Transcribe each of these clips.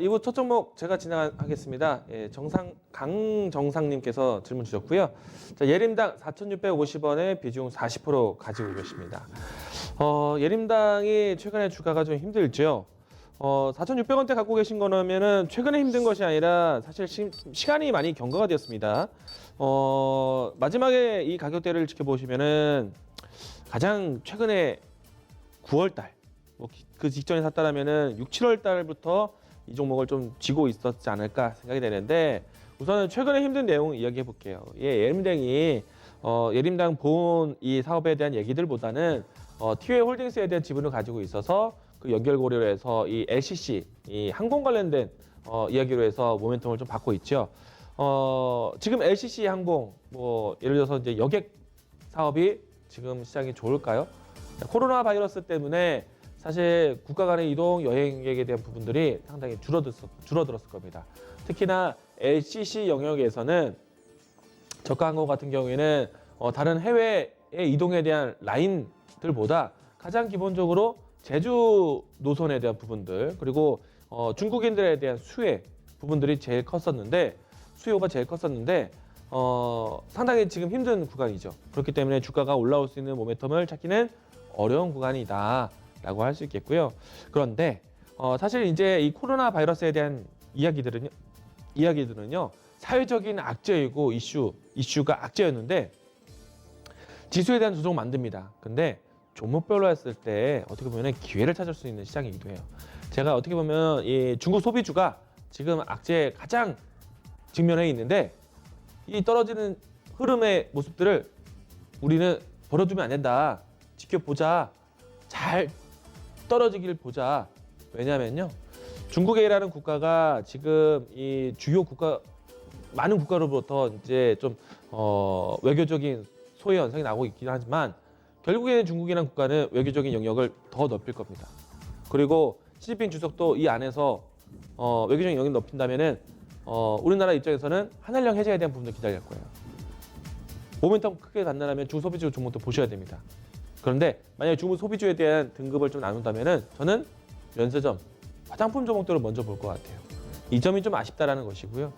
이부 첫 종목 제가 진행하겠습니다. 예, 강정상님께서 질문 주셨고요. 자, 예림당 4,650원에 비중 40% 가지고 계십니다. 예림당이 최근에 주가가 좀 힘들죠. 4,600원대 갖고 계신 거라면은 최근에 힘든 것이 아니라 사실 시간이 많이 경과가 되었습니다. 마지막에 이 가격대를 지켜보시면은 가장 최근에 9월달, 그 직전에 샀다라면은 6, 7월 달부터 이 종목을 좀 쥐고 있었지 않을까 생각이 되는데 우선은 최근에 힘든 내용 이야기해 볼게요. 예림당이 예림당 본 이 사업에 대한 얘기들보다는 티웨이 홀딩스에 대한 지분을 가지고 있어서 그 연결 고려로 해서 이 LCC, 이 항공 관련된 이야기로 해서 모멘텀을 좀 받고 있죠. 지금 LCC 항공 예를 들어서 이제 여객 사업이 지금 시장이 좋을까요? 코로나 바이러스 때문에 사실 국가 간의 이동 여행객에 대한 부분들이 상당히 줄어들었을 겁니다. 특히나 LCC 영역에서는 저가 항공 같은 경우에는 다른 해외의 이동에 대한 라인들보다 가장 기본적으로 제주 노선에 대한 부분들 그리고 중국인들에 대한 수혜 부분들이 제일 컸었는데 수요가 제일 컸었는데 상당히 지금 힘든 구간이죠. 그렇기 때문에 주가가 올라올 수 있는 모멘텀을 찾기는 어려운 구간이다 라고 할 수 있겠고요. 그런데 사실 이제 이 코로나 바이러스에 대한 이야기들은요 사회적인 악재이고 이슈가 악재였는데 지수에 대한 조정 만듭니다. 근데 종목별로 했을 때 어떻게 보면 기회를 찾을 수 있는 시장이기도 해요. 제가 어떻게 보면 이 중국 소비주가 지금 악재에 가장 직면해 있는데 이 떨어지는 흐름의 모습들을 우리는 버려두면 안 된다. 지켜보자. 잘 떨어지길 보자. 왜냐면요. 중국이라는 국가가 지금 이 주요 많은 국가로부터 이제 좀 외교적인 소외 현상이 나오고 있긴 하지만 결국에는 중국이라는 국가는 외교적인 영역을 더 넓힐 겁니다. 그리고 시진핑 주석도 이 안에서 외교적인 영역을 넓힌다면은 우리나라 입장에서는 한한령 해제에 대한 부분도 기다릴 거예요. 모멘텀 크게 간다면 중소비주 종목도 보셔야 됩니다. 그런데 만약에 중국 소비주에 대한 등급을 좀 나눈다면은 저는 면세점, 화장품 종목들을 먼저 볼 것 같아요. 이 점이 좀 아쉽다라는 것이고요.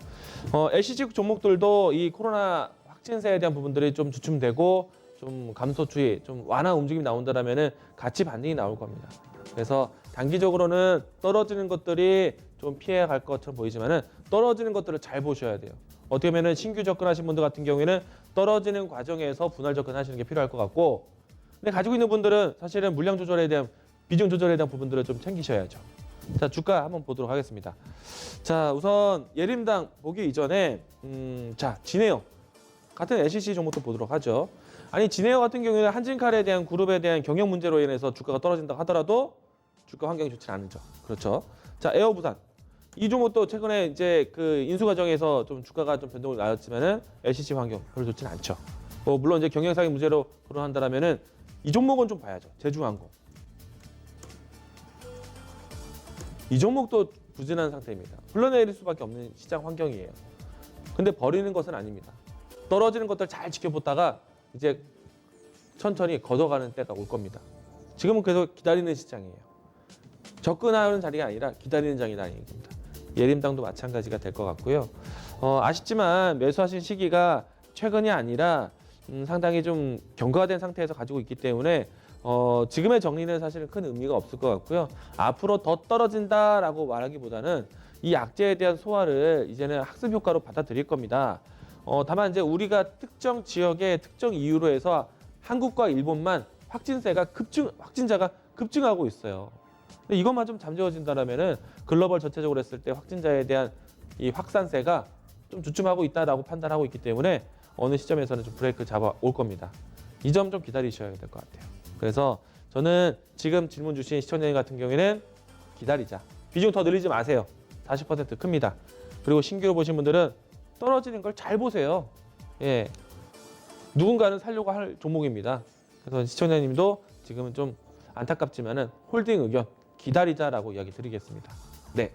LCG 종목들도 이 코로나 확진세에 대한 부분들이 좀 주춤되고 좀 감소추이, 좀 완화 움직임이 나온다라면은 같이 반등이 나올 겁니다. 그래서 단기적으로는 떨어지는 것들이 좀 피해갈 것처럼 보이지만은 떨어지는 것들을 잘 보셔야 돼요. 어떻게 보면은 신규 접근하신 분들 같은 경우에는 떨어지는 과정에서 분할 접근하시는 게 필요할 것 같고, 근데 가지고 있는 분들은 사실은 물량 조절에 대한 비중 조절에 대한 부분들을 좀 챙기셔야죠. 자, 주가 한번 보도록 하겠습니다. 자, 우선 예림당 보기 이전에 자, 진에어 같은 LCC 종목도 보도록 하죠. 아니, 진에어 같은 경우에는 한진칼에 대한 그룹에 대한 경영 문제로 인해서 주가가 떨어진다 하더라도 주가 환경이 좋지 않죠. 그렇죠. 자, 에어부산 이 종목도 최근에 이제 그 인수 과정에서 좀 주가가 좀 변동을 나왔지만은 LCC 환경 별로 좋지는 않죠. 물론 이제 경영상의 문제로 거론한다라면은 이 종목은 좀 봐야죠. 제주항공. 이 종목도 부진한 상태입니다. 흘러내릴 수밖에 없는 시장 환경이에요. 근데 버리는 것은 아닙니다. 떨어지는 것들 잘 지켜보다가 이제 천천히 걷어가는 때가 올 겁니다. 지금은 계속 기다리는 시장이에요. 접근하는 자리가 아니라 기다리는 장이라는 얘기입니다. 예림당도 마찬가지가 될 것 같고요. 아쉽지만 매수하신 시기가 최근이 아니라 상당히 좀 경과된 상태에서 가지고 있기 때문에 지금의 정리는 사실은 큰 의미가 없을 것 같고요. 앞으로 더 떨어진다라고 말하기보다는 이 악재에 대한 소화를 이제는 학습 효과로 받아들일 겁니다. 다만 이제 우리가 특정 지역의 특정 이유로 해서 한국과 일본만 확진자가 급증하고 있어요. 근데 이것만 좀 잠재워진다면은 글로벌 전체적으로 했을 때 확진자에 대한 이 확산세가 좀 주춤하고 있다라고 판단하고 있기 때문에 어느 시점에서는 좀 브레이크 잡아 올 겁니다. 이 점 좀 기다리셔야 될 것 같아요. 그래서 저는 지금 질문 주신 시청자님 같은 경우에는 기다리자. 비중 더 늘리지 마세요. 40% 큽니다. 그리고 신규로 보신 분들은 떨어지는 걸 잘 보세요. 예, 누군가는 살려고 할 종목입니다. 그래서 시청자님도 지금은 좀 안타깝지만은 홀딩 의견 기다리자라고 이야기 드리겠습니다. 네.